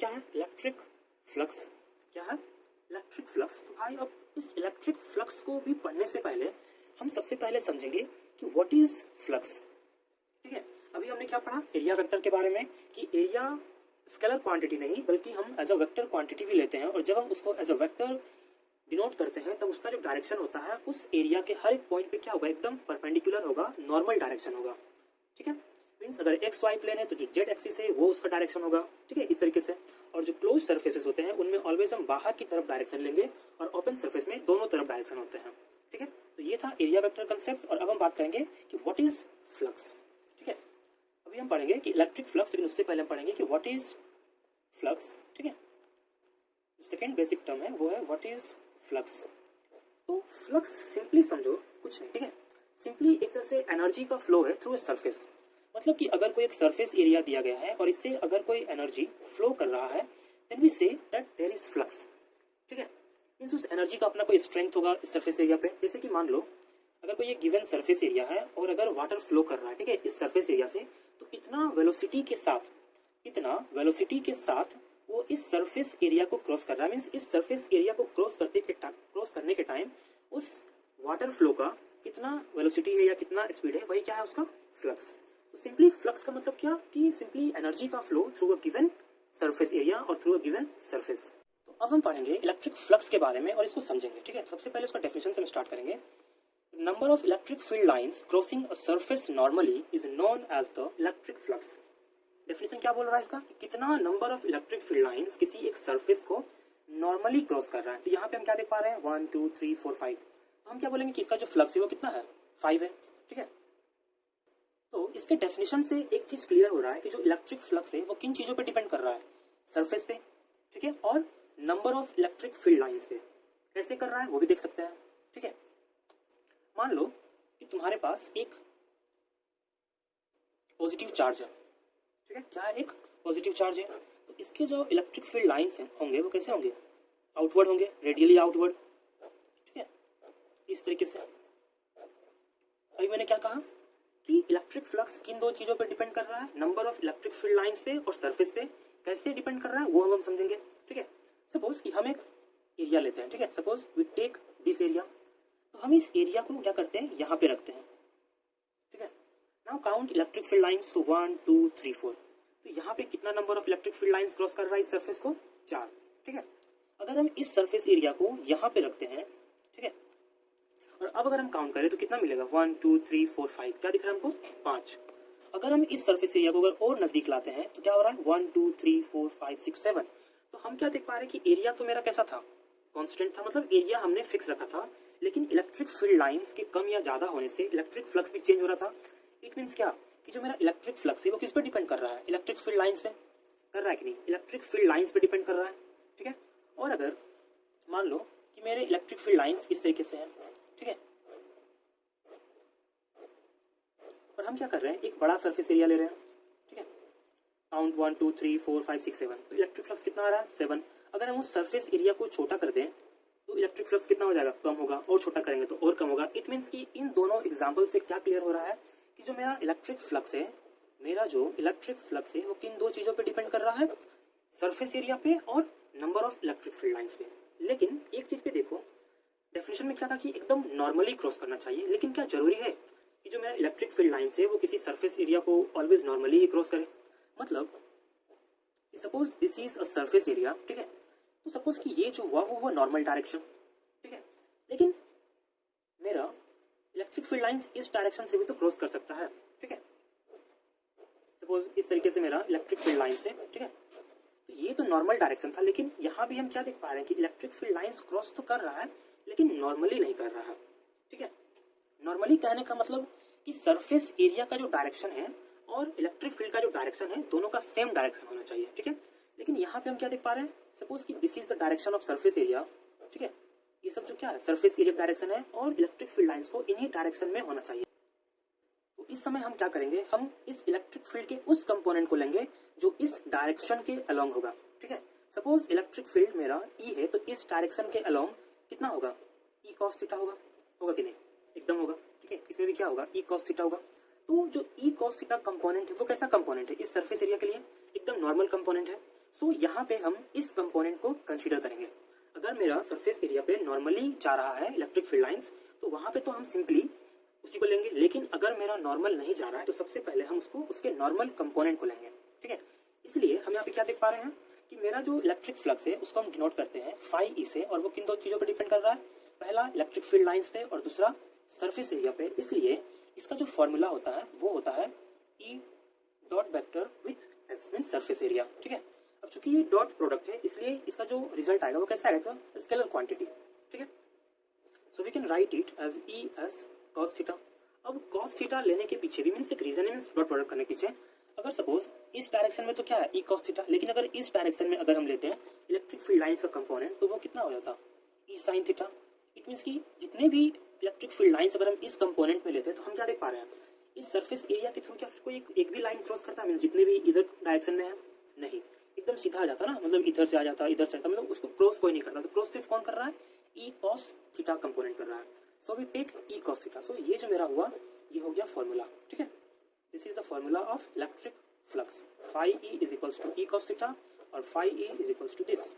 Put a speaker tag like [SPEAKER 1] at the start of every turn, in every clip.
[SPEAKER 1] क्या है? Electric flux. क्या है? Electric flux. तो भाई अब इस इलेक्ट्रिक फ्लक्स को भी पढ़ने से पहले हम सबसे पहले समझेंगे कि व्हाट इज फ्लक्स। ठीक है, अभी हमने क्या पढ़ा एरिया वेक्टर के बारे में कि एरिया स्केलर क्वांटिटी नहीं बल्कि हम एज अ वेक्टर क्वांटिटी भी लेते हैं, और जब हम उसको एज अ वेक्टर डिनोट करते हैं तब उसका जो डायरेक्शन होता है उस एरिया के हर एक पॉइंट पे क्या होगा? एकदम परपेंडिकुलर होगा, नॉर्मल डायरेक्शन होगा। ठीक है, मीन्स अगर एक्स वाई प्लेन है तो जो जेड एक्सिस है वो उसका डायरेक्शन होगा। ठीक है, इस तरीके से। और जो क्लोज सर्फेसेस होते हैं उनमें ऑलवेज हम बाहर की तरफ डायरेक्शन लेंगे और ओपन सर्फेस में दोनों तरफ डायरेक्शन होते हैं। ठीक है, तो ये था एरिया वेक्टर कंसेप्ट। और अब हम बात करेंगे कि व्हाट इज फ्लक्स। ठीक है, अभी हम पढ़ेंगे कि इलेक्ट्रिक फ्लक्स, लेकिन उससे पहले हम पढ़ेंगे कि व्हाट इज फ्लक्स। ठीक है, सेकेंड बेसिक टर्म है वो है व्हाट इज फ्लक्स। तो फ्लक्स सिंपली समझो कुछ नहीं। ठीक है, सिंपली एक तरह से एनर्जी का फ्लो है थ्रू ए सरफेस। मतलब कि अगर कोई एक सरफेस एरिया दिया गया है और इससे अगर कोई एनर्जी फ्लो कर रहा है then we say that there is flux. ठीक है, मींस उस एनर्जी का अपना कोई स्ट्रेंथ होगा इस सरफेस एरिया पे। जैसे कि मान लो अगर कोई एक गिवन सरफेस एरिया है और अगर वाटर फ्लो कर रहा है, ठीक है, इस सरफेस एरिया से, तो कितना वेलोसिटी के साथ वो इस सरफेस एरिया को क्रॉस कर रहा है। मींस इस सरफेस एरिया को क्रॉस करने के टाइम उस वाटर फ्लो का कितना वेलोसिटी है या कितना स्पीड है, वही क्या है उसका फ्लक्स। तो सिंपली फ्लक्स का मतलब क्या कि सिंपली एनर्जी का flow through a given surface area और थ्रू अ गिवन सरफेस। तो अब हम पढ़ेंगे इलेक्ट्रिक फ्लक्स के बारे में और इसको समझेंगे। ठीक है, सबसे पहले उसका डेफिनेशन से हम स्टार्ट करेंगे। Number of electric field lines crossing a surface normally is known as the electric flux. Definition क्या बोल रहा है इसका? कितना number of electric field lines किसी एक सरफेस को नॉर्मली क्रॉस कर रहा है। तो यहाँ पे हम क्या देख पा रहे हैं 1 2 3 4 5। तो हम क्या बोलेंगे कि इसका जो फ्लक्स है वो कितना है? 5 है। ठीक है, तो इसके डेफिनेशन से एक चीज क्लियर हो रहा है कि जो इलेक्ट्रिक फ्लक्स है वो किन चीजों पे डिपेंड कर रहा है? सरफेस पे। ठीक है, और number of electric field lines पे। कैसे कर रहा है वो भी देख सकते हैं। ठीक है, मान लो कि तुम्हारे पास एक पॉजिटिव चार्ज है। ठीक है, क्या है? एक पॉजिटिव चार्ज है। तो इसके जो इलेक्ट्रिक फील्ड लाइंस हैं होंगे वो कैसे होंगे? आउटवर्ड होंगे, रेडियली आउटवर्ड। ठीक है, इस तरीके से। अभी मैंने क्या कहा कि इलेक्ट्रिक फ्लक्स किन दो चीजों पे डिपेंड कर रहा है? Number of electric field lines पे और सरफेस पे। कैसे डिपेंड कर रहा है वो हम समझेंगे। ठीक है, सपोज कि हम एक एरिया लेते हैं। ठीक है, suppose we take this area. तो हम इस एरिया को क्या करते हैं? यहाँ पे रखते हैं। ठीक है, now count electric field lines. So 1 2 3 4। तो यहाँ पे कितना number of electric field lines cross कर रहा है इस सरफेस को? 4। ठीक है, अगर हम इस सरफेस एरिया को यहाँ पे रखते हैं, ठीक है, और अब अगर हम काउंट करें तो कितना मिलेगा? 1 2 3 4 5। क्या दिख रहा है हमको? 5। अगर हम इस सरफेस एरिया को अगर और नजदीक लाते हैं तो क्या हो रहा है? 1 2 3 4 5 6 7। तो हम क्या देख पा रहे हैं कि एरिया तो मेरा कैसा था? कांस्टेंट था, मतलब एरिया हमने फिक्स रखा था, लेकिन इलेक्ट्रिक फील्ड लाइंस के कम या ज्यादा होने से इलेक्ट्रिक फ्लक्स भी चेंज हो रहा था। इट मीन्स क्या कि जो मेरा इलेक्ट्रिक फ्लक्स है वो किस पे डिपेंड कर रहा है? इलेक्ट्रिक फील्ड लाइंस पे कर रहा है कि नहीं? इलेक्ट्रिक फील्ड लाइंस पे डिपेंड कर रहा है। ठीक है, और अगर मान लो कि मेरे इलेक्ट्रिक फील्ड लाइंस इस तरीके से हैं, ठीक है, और हम क्या कर रहे हैं? एक बड़ा सरफेस एरिया ले रहे हैं। ठीक है, काउंट 1 2 3 4 5 6 7। तो इलेक्ट्रिक फ्लक्स कितना आ रहा है? 7। अगर हम उस सरफेस एरिया को छोटा कर दें तो इलेक्ट्रिक फ्लक्स कितना हो जाएगा? कम होगा, और छोटा करेंगे तो और कम होगा। इट मीन्स कि इन दोनों एग्जाम्पल से क्या क्लियर हो रहा है कि जो मेरा इलेक्ट्रिक फ्लक्स है वो किन दो चीजों पे डिपेंड कर रहा है? सरफेस एरिया पे और number of electric field lines पे। लेकिन एक चीज पे देखो, डेफिनेशन में क्या था कि एकदम नॉर्मली क्रॉस करना चाहिए, लेकिन क्या जरूरी है कि जो मेरा इलेक्ट्रिक फील्ड लाइंस है वो किसी सरफेस एरिया को ऑलवेज नॉर्मली ही क्रॉस करे? मतलब suppose this is a surface area. ठीक है, तो सपोज कि ये जो हुआ वो हुआ नॉर्मल डायरेक्शन। ठीक है, लेकिन मेरा इलेक्ट्रिक फील्ड लाइंस इस डायरेक्शन से भी तो क्रॉस कर सकता है। ठीक है, सपोज इस तरीके से मेरा इलेक्ट्रिक फील्ड लाइंस है। ठीक है, तो ये तो नॉर्मल डायरेक्शन था, लेकिन यहाँ भी हम क्या देख पा रहे हैं कि इलेक्ट्रिक फील्ड लाइंस क्रॉस तो कर रहा है लेकिन नॉर्मली नहीं कर रहा है। ठीक है, नॉर्मली कहने का मतलब कि सरफेस एरिया का जो डायरेक्शन है और इलेक्ट्रिक फील्ड का जो डायरेक्शन है दोनों का सेम डायरेक्शन होना चाहिए। ठीक है, लेकिन यहाँ पे हम क्या देख पा रहे हैं? सपोज कि this is the direction of surface area. ठीक है, ये सब जो क्या है? सरफेस एरिया डायरेक्शन है, और इलेक्ट्रिक फील्ड लाइंस को इन्हीं डायरेक्शन में होना चाहिए। तो इस समय हम क्या करेंगे? हम इस इलेक्ट्रिक फील्ड के उस कंपोनेंट को लेंगे जो इस डायरेक्शन के अलोंग होगा। ठीक है, सपोज इलेक्ट्रिक फील्ड मेरा ई है, तो इस डायरेक्शन के अलोंग कितना होगा? ई कॉस थीटा होगा कि नहीं? एकदम होगा। ठीक है, इसमें भी क्या होगा? ई कॉस थीटा होगा। तो जो ई कॉस थीटा कंपोनेंट है वो कैसा कंपोनेंट है? इस सरफेस एरिया के लिए एकदम नॉर्मल कंपोनेंट है। सो यहाँ पे हम इस कंपोनेंट को कंसीडर करेंगे। अगर मेरा सरफेस एरिया पे नॉर्मली जा रहा है इलेक्ट्रिक फील्ड लाइंस, तो वहाँ पे तो हम सिंपली उसी को लेंगे। लेकिन अगर मेरा नॉर्मल नहीं जा रहा है तो सबसे पहले हम उसको उसके नॉर्मल कंपोनेंट को लेंगे, ठीक है। इसलिए हम यहाँ पे क्या देख पा रहे हैं कि मेरा जो इलेक्ट्रिक फ्लक्स है उसको हम डिनोट करते हैं फाई ई से, और वो किन दो चीज़ों पर डिपेंड कर रहा है, पहला इलेक्ट्रिक फील्ड लाइंस पे और दूसरा सरफेस एरिया पे। इसलिए इसका जो फॉर्मूला होता है वो होता है E dot vector with S mean surface area, ठीक है। अब चूंकि ये डॉट प्रोडक्ट है इसलिए इसका जो रिजल्ट आएगा वो कैसा आएगा, स्केलर क्वांटिटी, ठीक है। So we can write it as E S cos theta. अब कॉस थीटा लेने के पीछे भी मीन्स एक रीजन है, मीन्स डॉट प्रोडक्ट करने के पीछे अगर सपोज इस डायरेक्शन में तो क्या है ई कॉस थीटा, लेकिन अगर इस डायरेक्शन में अगर हम लेते हैं इलेक्ट्रिक फील्ड लाइंस का कंपोनेंट तो वो कितना हो जाता ई साइन थीटा। इट मीन्स कि जितने भी इलेक्ट्रिक फील्ड लाइंस अगर हम इस कंपोनेंट में लेते हैं तो हम क्या देख पा रहे हैं, इस सरफेस एरिया के थ्रू क्या फिर कोई एक भी लाइन क्रॉस करता है, मीन्स जितने भी इधर डायरेक्शन में है नहीं, एकदम सीधा आ जाता ना, मतलब इधर से आ जाता इधर से आता, मतलब उसको क्रॉस कोई नहीं करता। तो क्रॉस सिर्फ कौन कर रहा है, ई कॉस थीटा कंपोनेंट कर रहा है। So we take E cos theta. So ये जो मेरा हुआ ये हो गया फॉर्मूला, ठीक है। This is the formula of electric flux, phi E is equals to E cos theta और phi E is equals to this.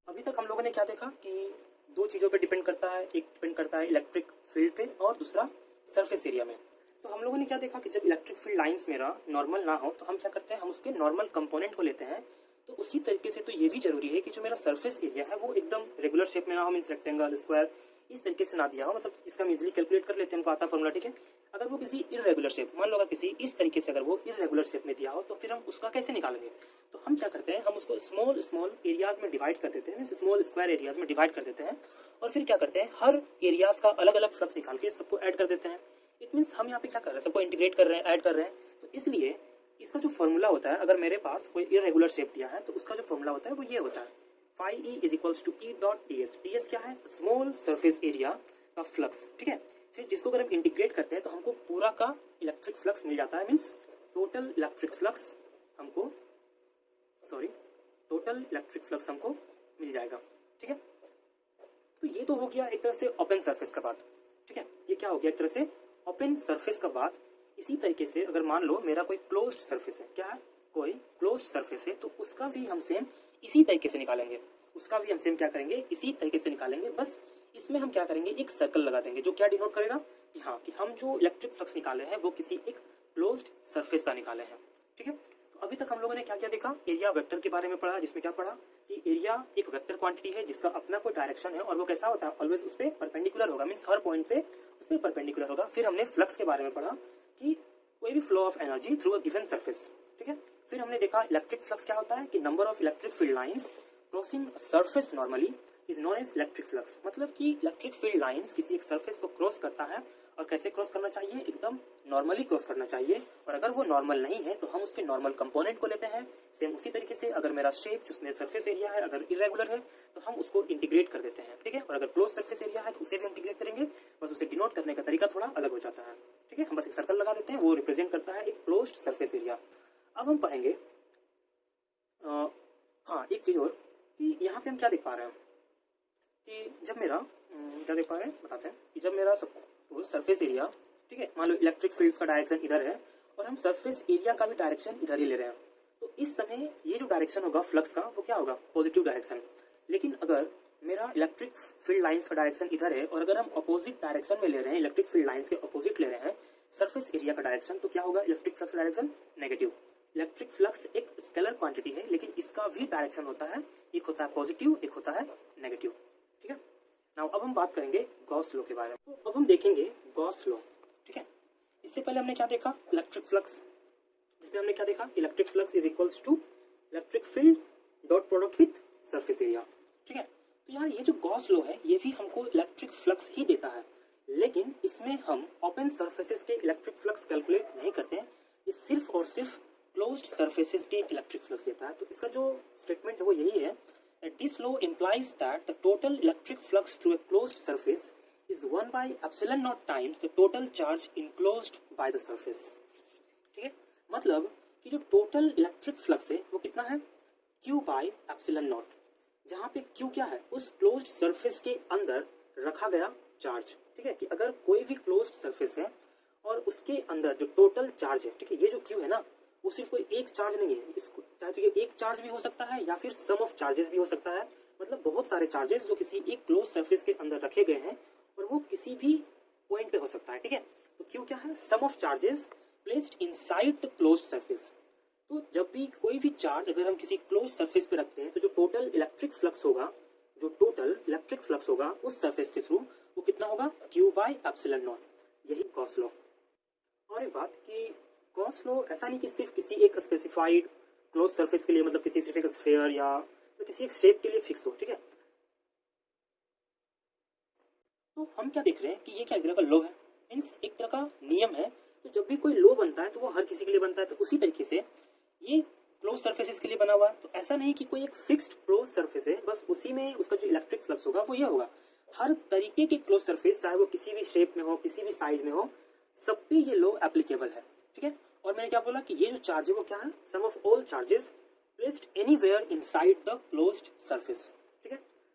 [SPEAKER 1] अभी तक हम लोगों ने क्या देखा कि दो चीज़ों पे डिपेंड करता है, एक डिपेंड करता है इलेक्ट्रिक फील्ड पे और दूसरा सरफेस एरिया में। तो हम लोगों ने क्या देखा कि जब इलेक्ट्रिक फील्ड लाइंस मेरा नॉर्मल ना हो तो हम क्या करते हैं, हम उसके नॉर्मल कंपोनेंट को लेते हैं। तो उसी तरीके से तो ये भी जरूरी है कि जो मेरा सरफेस एरिया है वो एकदम रेगुलर शेप में ना हो, मीन्स रेक्टेंगल स्क्वायर इस तरीके से ना दिया हो, मतलब इसका हम इजीली कैलकुलेट कर लेते हैं, हमको आता फॉर्मूला, ठीक है। अगर वो किसी इरेगुलर शेप, मान लो अगर किसी इस तरीके से अगर वो इरेगुलर शेप में दिया हो तो फिर हम उसका कैसे निकालेंगे, तो हम क्या करते हैं, हम उसको स्मॉल स्मॉल एरियाज में डिवाइड कर देते हैं, स्मॉल स्क्वायर एरियाज में डिवाइड कर देते हैं, और फिर क्या करते हैं हर एरियाज का अलग अलग फ्लक्स निकाल के सबको ऐड कर देते हैं। इट मीन्स हम यहाँ पे क्या कर रहे हैं, सबको इंटीग्रेट कर रहे हैं, ऐड कर रहे हैं। तो इसलिए इसका जो फॉर्मूला होता है, अगर मेरे पास कोई इरेगुलर शेप दिया है तो उसका जो फॉर्मूला होता है वो ये होता है, phi E is equals to E dot d S. D S क्या है, स्मॉल सरफेस एरिया का फ्लक्स, ठीक है। फिर जिसको अगर हम इंटीग्रेट करते हैं तो हमको पूरा का इलेक्ट्रिक फ्लक्स मिल जाता है, मीन्स टोटल इलेक्ट्रिक फ्लक्स हमको मिल जाएगा, ठीक है। तो ये तो हो गया एक तरह से ओपन सरफेस का बात, ठीक है। ये क्या हो गया, एक तरह से ओपन सरफेस का बात। इसी तरीके से अगर मान लो मेरा कोई क्लोज्ड सरफेस है, क्या है, कोई क्लोज्ड सरफेस है, तो उसका भी हम सेम इसी तरीके से निकालेंगे, क्या करेंगे, इसी तरीके से निकालेंगे। बस इसमें हम क्या करेंगे, एक सर्कल लगा देंगे जो क्या डिनोट करेगा कि हाँ कि हम जो इलेक्ट्रिक फ्लक्स निकाले हैं वो किसी एक क्लोज्ड सरफेस का निकाले हैं, ठीक है। तो अभी तक हम लोगों ने क्या क्या देखा, एरिया वेक्टर के बारे में पढ़ा, जिसमें क्या पढ़ा कि एरिया एक वेक्टर क्वांटिटी है जिसका अपना कोई डायरेक्शन है और वो कैसा होता है, ऑलवेज उस पर परपेंडिकुलर होगा, मीन्स हर पॉइंट पे उस पर परपेंडिकुलर होगा। फिर हमने फ्लक्स के बारे में पढ़ा कि कोई भी flow of energy through a given surface, ठीक है। फिर हमने देखा इलेक्ट्रिक फ्लक्स क्या होता है कि number of electric field lines crossing surface normally is known as electric flux. मतलब कि इलेक्ट्रिक फील्ड लाइंस किसी एक सरफेस को क्रॉस करता है, और कैसे क्रॉस करना चाहिए, एकदम नॉर्मली क्रॉस करना चाहिए। और अगर वो नॉर्मल नहीं है तो हम उसके नॉर्मल कंपोनेंट को लेते हैं। सेम उसी तरीके से अगर मेरा शेप जिसमें सरफेस एरिया है अगर इरेगुलर है तो हम उसको इंटीग्रेट कर देते हैं, ठीक है। और अगर क्लोज सरफेस एरिया है तो उसे भी इंटीग्रेट करेंगे, बस उसे डिनोट करने का तरीका थोड़ा अलग हो जाता है, ठीक है। हम बस एक सर्कल लगा देते हैं, वो रिप्रेजेंट करता है एक क्लोज्ड सरफेस एरिया। अब हम पढ़ेंगे हाँ एक चीज और कि यहाँ पे हम क्या देख पा रहे हैं कि जब मेरा क्या देख पा रहे हैं बताते हैं कि जब मेरा सपोज सरफेस एरिया, ठीक है, मान लो इलेक्ट्रिक फील्ड्स का डायरेक्शन इधर है और हम सरफेस एरिया का भी डायरेक्शन इधर ही ले रहे हैं, तो इस समय ये जो डायरेक्शन होगा फ्लक्स का वो क्या होगा, पॉजिटिव डायरेक्शन। लेकिन अगर मेरा इलेक्ट्रिक फील्ड लाइंस का डायरेक्शन इधर है और अगर हम अपोजिट डायरेक्शन में ले रहे हैं, इलेक्ट्रिक फील्ड लाइंस के अपोजिट ले रहे हैं सरफेस एरिया का डायरेक्शन, तो क्या होगा, electric flux direction negative. Electric flux एक स्केलर क्वांटिटी है लेकिन इसका भी डायरेक्शन होता है, एक होता है पॉजिटिव, एक होता है नेगेटिव, ठीक है। नाउ अब हम बात करेंगे गॉस लॉ के बारे में। तो अब हम देखेंगे गॉस लॉ, ठीक है। इससे पहले हमने क्या देखा, इलेक्ट्रिक फ्लक्स, जिसमें हमने क्या देखा, electric flux is equals to electric field dot product with surface area, ठीक है। तो यार ये जो गॉस लॉ है ये भी हमको इलेक्ट्रिक फ्लक्स ही देता है, लेकिन इसमें हम ओपन सर्फेसेस के इलेक्ट्रिक फ्लक्स कैलकुलेट नहीं करते हैं, ये सिर्फ और सिर्फ क्लोज्ड सरफेसेस के इलेक्ट्रिक फ्लक्स देता है। तो इसका जो स्टेटमेंट है वो यही है, this law implies that the total electric flux through a closed surface is 1 by epsilon naught times the total charge enclosed by the surface, ठीक है। मतलब कि जो टोटल इलेक्ट्रिक फ्लक्स है वो कितना है, Q बाई एप्सिलॉन नॉट, जहाँ पे Q क्या है, उस क्लोज्ड सरफेस के अंदर रखा गया चार्ज, ठीक है। कि अगर कोई भी क्लोज्ड सरफेस है और उसके अंदर जो टोटल चार्ज है, ठीक है, ये जो Q है ना वो सिर्फ कोई एक चार्ज नहीं है, इसको चाहे तो ये एक चार्ज भी हो सकता है या फिर सम ऑफ चार्जेस भी हो सकता है, मतलब बहुत सारे चार्जेस जो किसी एक क्लोज सरफेस के अंदर रखे गए हैं और वो किसी भी पॉइंट पे हो सकता है, ठीक है। तो क्यू क्या है, sum of charges placed inside the close surface. तो जब भी कोई भी चार्ज अगर हम किसी क्लोज सरफेस पे रखते हैं तो जो टोटल इलेक्ट्रिक फ्लक्स होगा, उस सरफेस के थ्रू वो कितना होगा, क्यू बाय एप्सिलॉन नॉट, यही गॉस लॉ। और एक बात कि गॉस लॉ ऐसा नहीं कि सिर्फ किसी एक स्पेसिफाइड क्लोज सरफेस के लिए, मतलब किसी सिर्फ एक स्फीयर या किसी एक शेप के लिए फिक्स हो, ठीक है। तो हम क्या देख रहे हैं कि ये क्या एक तरह का लॉ है, मीन्स एक तरह का नियम है। तो जब भी कोई लॉ बनता है तो वो हर किसी के लिए बनता है, तो उसी तरीके से ये क्लोज सरफेसेस के लिए बना हुआ है। तो ऐसा नहीं कि कोई एक फिक्स्ड क्लोज सरफेस है बस उसी में उसका जो इलेक्ट्रिक फ्लक्स होगा वो ये होगा। हर तरीके के क्लोज सरफेस, चाहे वो किसी भी शेप में हो, किसी भी साइज में हो, सब पे ये लॉ एप्लीकेबल है, ठीक है। और मैंने क्या बोला कि ये जो चार्ज है वो क्या है, sum of all charges placed anywhere inside the closed surface.